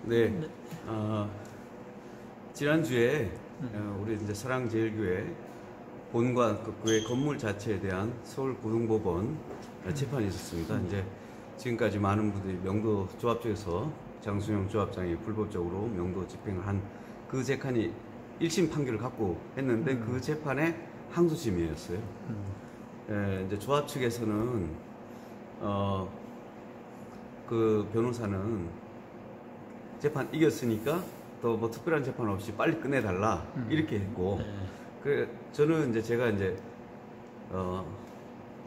네, 네. 지난주에 우리 이제 사랑제일교회 본관 그 교회 건물 자체에 대한 서울고등법원 재판이 있었습니다. 이제 지금까지 많은 분들이 명도 조합 쪽에서 장순영 조합장이 불법적으로 명도 집행을 한 그 재판이 1심 판결을 갖고 했는데 그 재판의 항소심이었어요. 이제 조합 측에서는 그 변호사는 재판 이겼으니까 또 뭐 특별한 재판 없이 빨리 끝내달라 이렇게 했고, 그 저는 이제 제가 이제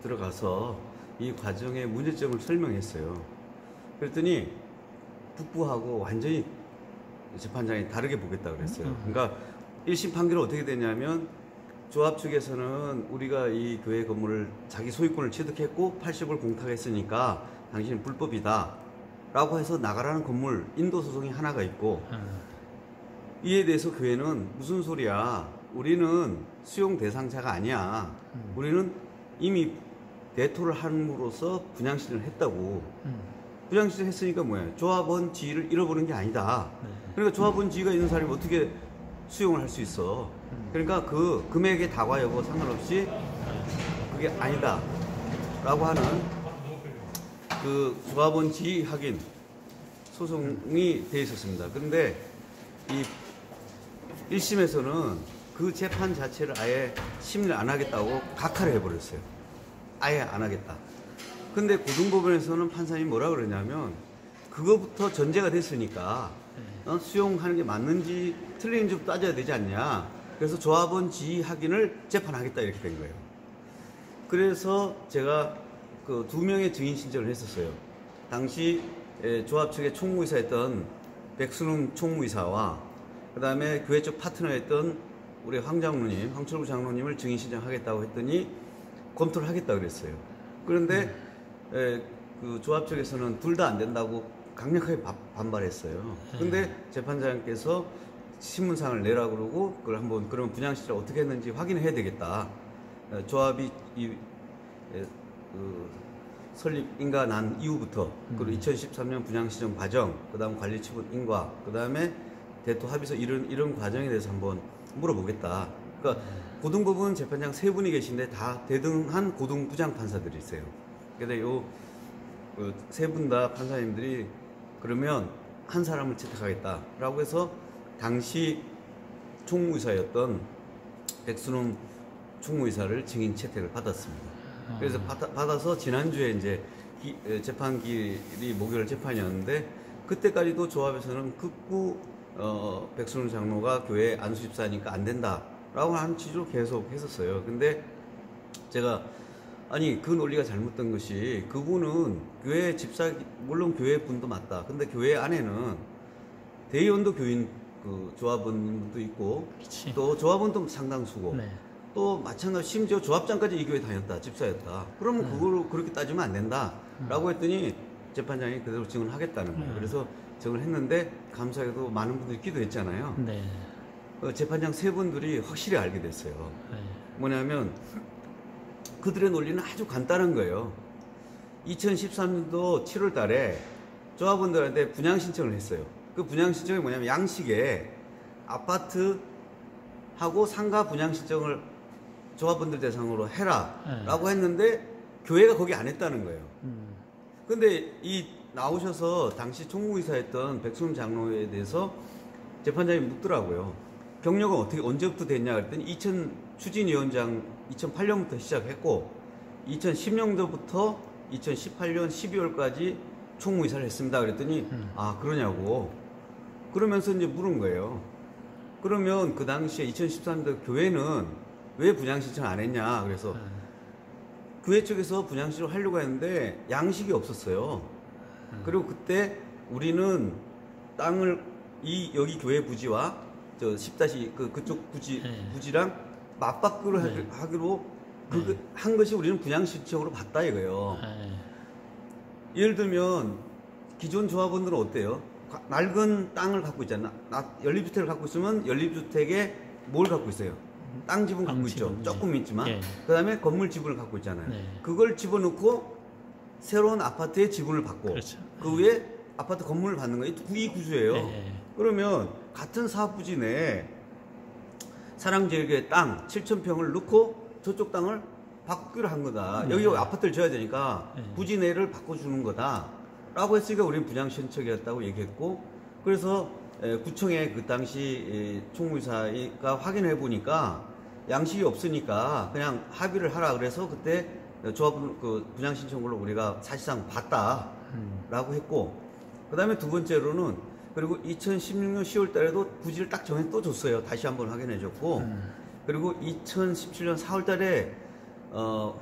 들어가서 이 과정의 문제점을 설명했어요. 그랬더니 북부하고 완전히 재판장이 다르게 보겠다 그랬어요. 그러니까 1심 판결은 어떻게 되냐면, 조합 측에서는 우리가 이 교회 건물을 자기 소유권을 취득했고 80을 공탁했으니까 당신은 불법이다 라고 해서 나가라는 건물 인도 소송이 하나가 있고, 이에 대해서 교회는 무슨 소리야, 우리는 수용 대상자가 아니야, 우리는 이미 대토를 함으로써 분양실을 했다고. 분양실을 했으니까 뭐야, 조합원 지위를 잃어버린 게 아니다. 그러니까 조합원 지위가 있는 사람이 어떻게 수용을 할 수 있어. 그러니까 그 금액의 다과 여부 상관없이 그게 아니다 라고 하는 그 조합원 지위 확인 소송이 돼 있었습니다. 그런데 이 1심에서는 그 재판 자체를 아예 심리를 안 하겠다고 각하를 해버렸어요. 아예 안 하겠다. 근데 고등법원에서는 판사님이 뭐라 그러냐면, 그거부터 전제가 됐으니까 수용하는 게 맞는지 틀린지 따져야 되지 않냐. 그래서 조합원 지위 확인을 재판하겠다 이렇게 된 거예요. 그래서 제가 그 2명의 증인 신청을 했었어요. 당시 조합 측의 총무이사였던 백순웅 총무이사와 그 다음에 교회 쪽 파트너였던 우리 황철구 장로님을 증인 신청하겠다고 했더니 검토를 하겠다 그랬어요. 그런데 그 조합 측에서는 둘 다 안 된다고 강력하게 반발했어요. 근데 재판장께서 신문상을 내라 그러고, 그걸 한번 그러면 분양실을 어떻게 했는지 확인해야 되겠다. 조합이 설립 인가 난 이후부터, 그리고 2013년 분양시정 과정, 그 다음 관리처분 인가, 그 다음에 대토 합의서 이런 과정에 대해서 한번 물어보겠다. 그러니까 고등법원 재판장 3분이 계신데 다 대등한 고등부장 판사들이 있어요. 근데 요 3분 다 판사님들이 그러면 한 사람을 채택하겠다라고 해서 당시 총무이사였던 백순웅 총무이사를 증인 채택을 받았습니다. 그래서 받아서 지난주에 이제 재판 기일이 목요일 재판이었는데, 그때까지도 조합에서는 극구 백순웅 장로가 교회 안수집사니까 안 된다라고 하는 취지로 계속 했었어요. 근데 제가 아니, 그 논리가 잘못된 것이, 그분은 교회 집사, 물론 교회 분도 맞다. 근데 교회 안에는 대의원도 교인 그 조합원도 있고, 그치. 또 조합원도 상당수고, 또 마찬가지 심지어 조합장까지 이 교회 다녔다, 집사였다. 그러면 그거로 그렇게 따지면 안 된다라고 했더니 재판장이 그대로 증언하겠다는 거예요. 그래서 증언을 했는데, 감사하게도 많은 분들이 기도했잖아요. 재판장 3분들이 확실히 알게 됐어요. 뭐냐면 그들의 논리는 아주 간단한 거예요. 2013년도 7월 달에 조합원들한테 분양 신청을 했어요. 그 분양 신청이 뭐냐면, 양식에 아파트하고 상가 분양 신청을 조합원들 대상으로 해라 라고 했는데, 교회가 거기 안 했다는 거예요. 근데 이 나오셔서 당시 총무이사였던 백순웅 장로에 대해서 재판장이 묻더라고요. 경력은 어떻게 언제부터 됐냐 그랬더니 추진위원장 2008년부터 시작했고 2010년도부터 2018년 12월까지 총무이사를 했습니다. 그랬더니 아, 그러냐고. 그러면서 이제 물은 거예요. 그러면 그 당시에 2013년도 교회는 왜 분양 신청 안 했냐. 그래서 교회 쪽에서 분양 신청을 하려고 했는데 양식이 없었어요. 그리고 그때 우리는 땅을 여기 교회 부지와 저 10- 그쪽 부지랑 맞바꾸로 하기로 한 것이 우리는 분양 신청으로 봤다 이거예요. 예를 들면 기존 조합원들은 어때요? 낡은 땅을 갖고 있잖아. 연립주택을 갖고 있으면 연립주택에 뭘 갖고 있어요? 땅 지분 갖고 있죠. 조금 있지만. 그 다음에 건물 지분을 갖고 있잖아요. 그걸 집어넣고 새로운 아파트의 지분을 받고, 그 위에 아파트 건물을 받는 거예요. 이 구조예요. 네. 그러면 같은 사업 부지 내에 사랑제일교회 땅 7,000평을 넣고 저쪽 땅을 바꾸기로 한 거다. 여기 아파트를 지어야 되니까 부지 내를 바꿔주는 거다. 라고 했으니까 우리는 분양 신청이었다고 얘기했고, 그래서 구청에 그 당시 총무이사가 확인해 보니까 양식이 없으니까 그냥 합의를 하라 그래서 그때 조합 그 분양 신청으로 우리가 사실상 봤다라고 했고, 그 다음에 두 번째로는 그리고 2016년 10월 달에도 부지를 딱 정해 또 줬어요. 다시 한번 확인해 줬고, 그리고 2017년 4월 달에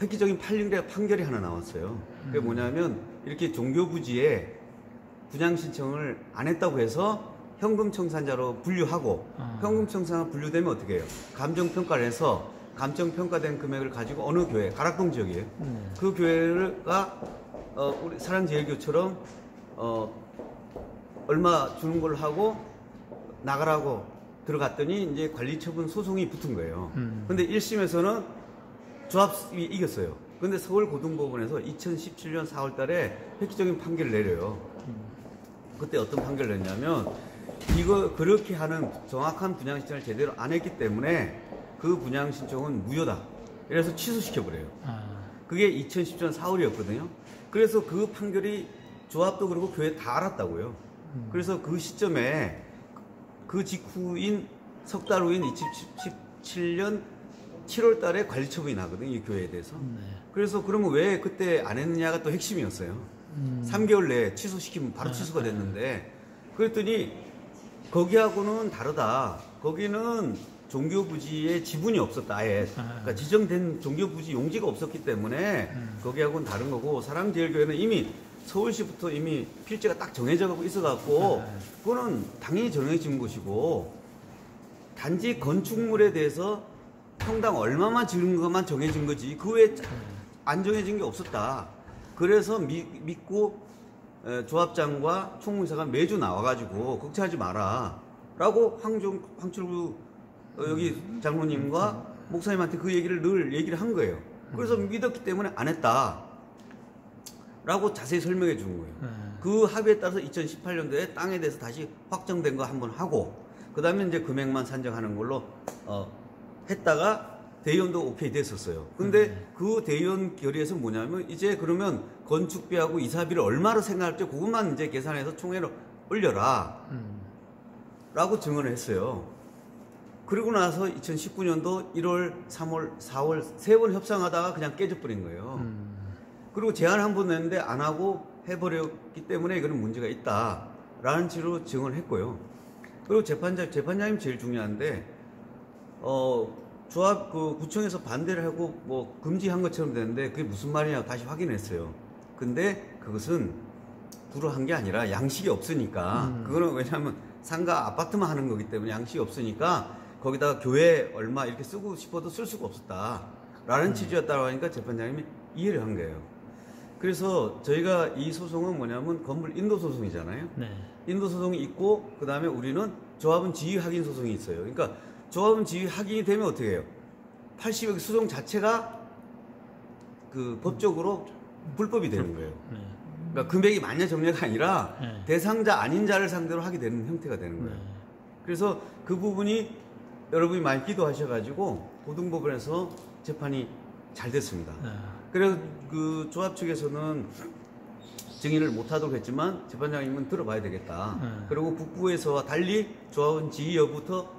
획기적인 판결이 하나 나왔어요. 그게 뭐냐면 이렇게 종교부지에 분양 신청을 안 했다고 해서 현금청산자로 분류하고, 현금청산자로 분류되면 어떻게 해요? 감정평가를 해서 감정평가된 금액을 가지고 어느 교회, 가락동 지역이에요. 그 교회가 우리 사랑제일교처럼 얼마 주는 걸로 하고 나가라고 들어갔더니 이제 관리처분 소송이 붙은 거예요. 근데 1심에서는 조합이 이겼어요. 근데 서울고등법원에서 2017년 4월 달에 획기적인 판결을 내려요. 그때 어떤 판결을 냈냐면, 이거 그렇게 하는 정확한 분양 신청을 제대로 안 했기 때문에 그 분양 신청은 무효다. 그래서 취소시켜버려요. 그게 2010년 4월이었거든요. 그래서 그 판결이 조합도 그렇고 교회 다 알았다고요. 그래서 그 시점에 그 직후인 석 달 후인 2017년 7월 달에 관리처분이 나거든요. 이 교회에 대해서. 그래서 그러면 왜 그때 안 했느냐가 또 핵심이었어요. 3개월 내에 취소시키면 바로 취소가 됐는데, 그랬더니 거기하고는 다르다. 거기는 종교부지에 지분이 없었다. 아예. 그러니까 지정된 종교부지 용지가 없었기 때문에 거기하고는 다른 거고, 사랑제일교회는 이미 서울시부터 이미 필지가 딱 정해져 가고 있어갖고 그거는 당연히 정해진 것이고, 단지 건축물에 대해서 평당 얼마만 지은 것만 정해진 거지 그 외에 안 정해진 게 없었다. 그래서 믿고 조합장과 총무이사가 매주 나와가지고 걱정하지 마라 라고 황철구 여기 장로님과 목사님한테 그 얘기를 늘 얘기를 한 거예요. 그래서 믿었기 때문에 안 했다 라고 자세히 설명해 준 거예요. 그 합의에 따라서 2018년도에 땅에 대해서 다시 확정된 거 한번 하고, 그 다음에 이제 금액만 산정하는 걸로 했다가 대의원도 오케이 됐었어요. 근데 그 대의원 결의에서 뭐냐면, 이제 그러면 건축비하고 이사비를 얼마로 생각할지 그것만 이제 계산해서 총회로 올려라 라고 증언을 했어요. 그리고 나서 2019년도 1월, 3월, 4월 세 번 협상하다가 그냥 깨져버린 거예요. 그리고 제안을 한 번 냈는데 안 하고 해버렸기 때문에 이거는 문제가 있다라는 식으로 증언을 했고요. 그리고 재판장님 제일 중요한데, 조합 그 구청에서 반대를 하고 뭐 금지한 것처럼 되는데 그게 무슨 말이냐고 다시 확인했어요. 근데 그것은 불허한 게 아니라 양식이 없으니까, 그거는 왜냐하면 상가 아파트만 하는 거기 때문에 양식이 없으니까 거기다가 교회 얼마 이렇게 쓰고 싶어도 쓸 수가 없었다라는 취지였다고 하니까 재판장님이 이해를 한 거예요. 그래서 저희가 이 소송은 뭐냐면 건물 인도 소송이잖아요. 네. 인도 소송이 있고, 그 다음에 우리는 조합은 지위 확인 소송이 있어요. 그러니까 조합은 지위 확인이 되면 어떻게 해요? 80억 소송 자체가 그 법적으로 불법이 되는 거예요. 그러니까 금액이 많냐 적냐가 아니라 대상자 아닌 자를 상대로 하게 되는 형태가 되는 거예요. 그래서 그 부분이 여러분이 많이 기도하셔가지고 고등법원에서 재판이 잘 됐습니다. 그래서 그 조합 측에서는 증인을 못하도록 했지만 재판장님은 들어봐야 되겠다. 그리고 북부에서와 달리 조합은 지위 여부터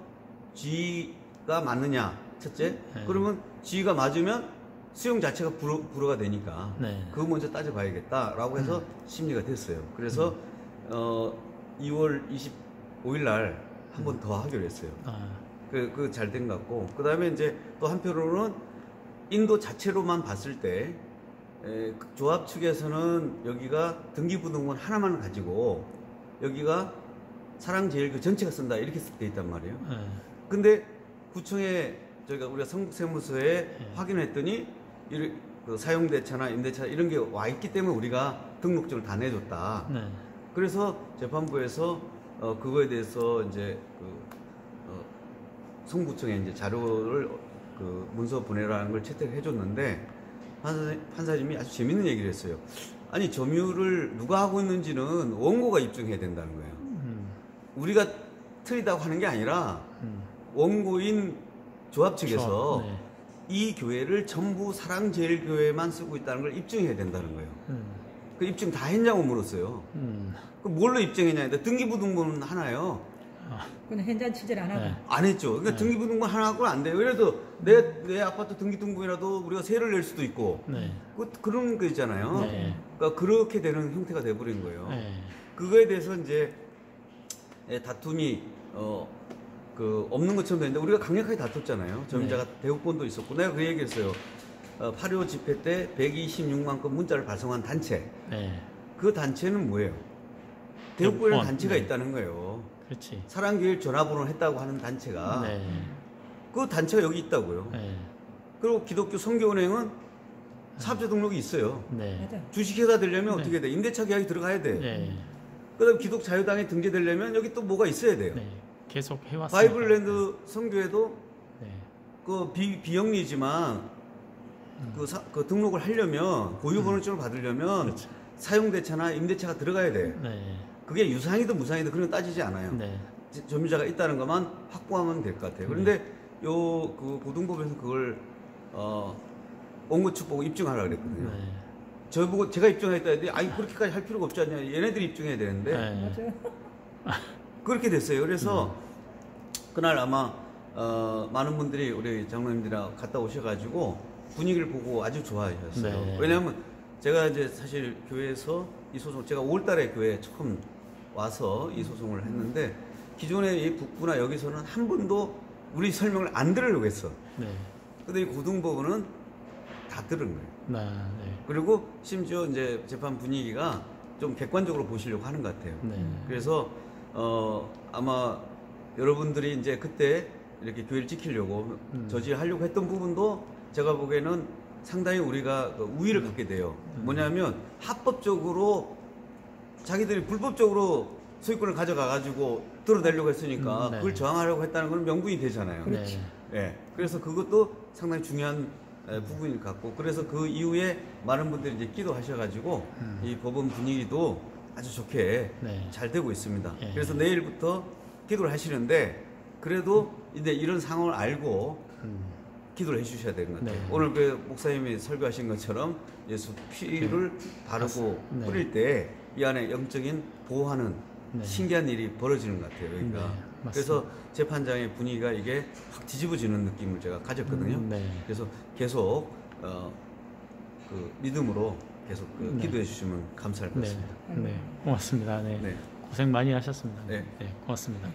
지위가 맞느냐, 첫째. 그러면 지위가 맞으면 수용 자체가 불허가 되니까 그거 먼저 따져봐야겠다라고 해서 심리가 됐어요. 그래서 2월 25일 날 한 번 더 하기로 했어요. 그 잘 된 것 같고, 그 다음에 이제 또 한편으로는 인도 자체로만 봤을 때 조합 측에서는 여기가 등기부등본 하나만 가지고 여기가 사랑제일교 전체가 쓴다 이렇게 돼 있단 말이에요. 근데 구청에 우리가 성북세무서에 확인했더니 그 사용대차나 임대차 이런 게 와 있기 때문에 우리가 등록증을 다 내줬다. 그래서 재판부에서 그거에 대해서 이제 성구청에 이제 자료를 문서 보내라는 걸 채택해 줬는데 판사님이 아주 재밌는 얘기를 했어요. 아니 점유를 누가 하고 있는지는 원고가 입증해야 된다는 거예요. 우리가 틀리다고 하는 게 아니라 원고인 조합 측에서 네. 이 교회를 전부 사랑제일교회만 쓰고 있다는 걸 입증해야 된다는 거예요. 그 입증 다 했냐고 물었어요. 그 뭘로 입증했냐 했는데 등기부등본은 하나요. 그건 현장 취재를 안 하고. 네. 안 했죠. 그러니까 네. 등기부등본 하나 하고는 안 돼요. 그래서 내 아파트 등기등본이라도 우리가 세를 낼 수도 있고 네. 그런 거 있잖아요. 네. 그러니까 그렇게 되는 형태가 돼버린 거예요. 네. 그거에 대해서 이제 다툼이 그 없는 것처럼 되는데 우리가 강력하게 다퉜잖아요. 점유자가 대국본도 있었고 내가 그 얘기했어요. 8.15 집회 때 126만 건 문자를 발송한 단체. 네. 그 단체는 뭐예요? 대국본이라는 대국본. 단체가 네. 있다는 거예요. 그렇지. 사랑교회 전화번호를 했다고 하는 단체가 네. 그 단체가 여기 있다고요. 네. 그리고 기독교 선교은행은 사업자 등록이 있어요. 네. 맞아. 주식회사 되려면 네. 어떻게 돼? 임대차 계약이 들어가야 돼. 네. 그다음 기독자유당에 등재되려면 여기 또 뭐가 있어야 돼요. 네. 계속 해왔습니다. 바이블랜드 선교회도 네. 그 비영리지만 그 등록을 하려면 고유번호증을 받으려면 그렇죠. 사용대차나 임대차가 들어가야 돼. 네. 그게 유상이든 무상이든 그런 거 따지지 않아요. 네. 점유자가 있다는 것만 확보하면 될 것 같아요. 그런데 그 고등법에서 그걸 원고 측 보고 입증하라 그랬거든요. 네. 저보고 제가 입증하겠다 했더니 아니 그렇게까지 할 필요가 없지 않냐. 얘네들이 입증해야 되는데 네. 맞아요. 그렇게 됐어요. 그래서 그날 아마 많은 분들이 우리 장로님들이랑 갔다 오셔가지고 분위기를 보고 아주 좋아하셨어요. 네. 왜냐하면 제가 이제 사실 교회에서 이 소송 제가 5월달에 교회에 처음 와서 이 소송을 했는데 기존의 이 북부나 여기서는 한 번도 우리 설명을 안 들으려고 했어. 네. 근데 이 고등법원은 다 들은 거예요. 네. 그리고 심지어 이제 재판 분위기가 좀 객관적으로 보시려고 하는 것 같아요. 네. 그래서 아마 여러분들이 이제 그때 이렇게 교회를 지키려고 저지하려고 했던 부분도 제가 보기에는 상당히 우리가 우위를 갖게 돼요. 뭐냐면 합법적으로 자기들이 불법적으로 소유권을 가져가가지고 뚫어내려고 했으니까 네. 그걸 저항하려고 했다는 건 명분이 되잖아요. 네. 예. 그래서 그것도 상당히 중요한 부분일 것 같고 그래서 그 이후에 많은 분들이 이제 기도하셔가지고 이 법원 분위기도 아주 좋게 네. 잘 되고 있습니다. 예. 그래서 내일부터 기도를 하시는데 그래도 이제 이런 상황을 알고 기도를 해주셔야 되는 것 같아요. 네. 오늘 그 목사님이 설교하신 것처럼 예수 피를 바르고 네. 뿌릴 때 이 안에 영적인 보호하는 네. 신기한 일이 벌어지는 것 같아요. 여기가. 네, 맞습니다. 그래서 재판장의 분위기가 이게 확 뒤집어지는 느낌을 제가 가졌거든요. 네. 그래서 계속 그 믿음으로 계속 네. 기도해 주시면 감사할 것 네. 같습니다. 네. 고맙습니다. 네. 네. 고생 많이 하셨습니다. 네. 네. 고맙습니다.